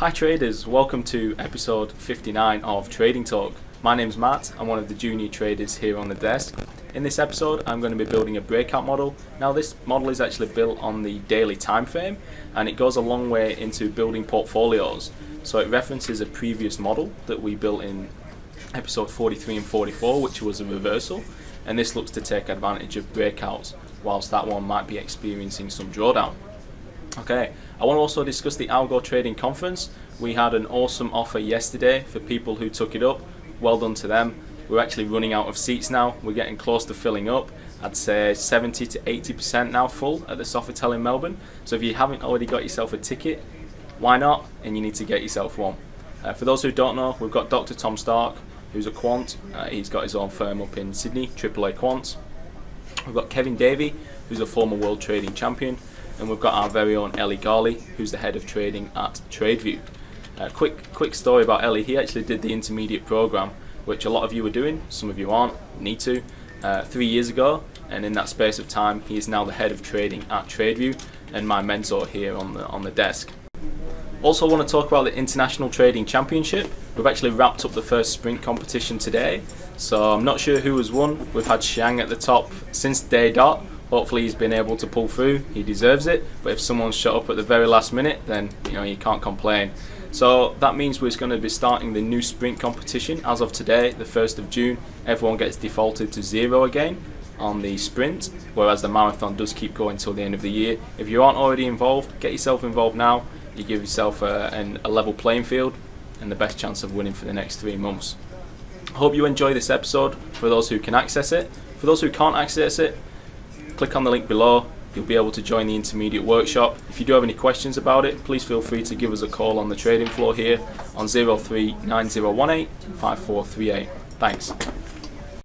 Hi traders, welcome to episode 59 of Trading Talk. My name's Matt, I'm one of the junior traders here on the desk. In this episode I'm going to be building a breakout model. Now this model is actually built on the daily time frame and it goes a long way into building portfolios. So it references a previous model that we built in episode 43 and 44, which was a reversal, and this looks to take advantage of breakouts whilst that one might be experiencing some drawdown. Okay, I want to also discuss the Algo Trading Conference. We had an awesome offer yesterday for people who took it up. Well done to them. We're actually running out of seats now. We're getting close to filling up. I'd say 70 to 80% now full at the Sofitel in Melbourne. So if you haven't already got yourself a ticket, why not? And you need to get yourself one. For those who don't know, we've got Dr. Tom Stark, who's a quant. He's got his own firm up in Sydney, AAA Quants. We've got Kevin Davey, who's a former world trading champion. And we've got our very own Ellie Garley, who's the head of trading at TradeView. Quick story about Ellie. He actually did the intermediate program, which a lot of you are doing, some of you aren't, need to, 3 years ago. And in that space of time, he is now the head of trading at TradeView and my mentor here on the desk. Also want to talk about the International Trading Championship. We've actually wrapped up the first sprint competition today, so I'm not sure who has won. We've had Xiang at the top since day dot. Hopefully he's been able to pull through, he deserves it, but if someone's shut up at the very last minute, then you can't complain. So that means we're going to be starting the new sprint competition as of today, the 1st of June. Everyone gets defaulted to 0 again on the sprint, whereas the marathon does keep going till the end of the year. If you aren't already involved, get yourself involved now. You give yourself a level playing field and the best chance of winning for the next 3 months. I hope you enjoy this episode for those who can access it. For those who can't access it, click on the link below. You'll be able to join the intermediate workshop. If you do have any questions about it, please feel free to give us a call on the trading floor here on 03 9018 5438. Thanks.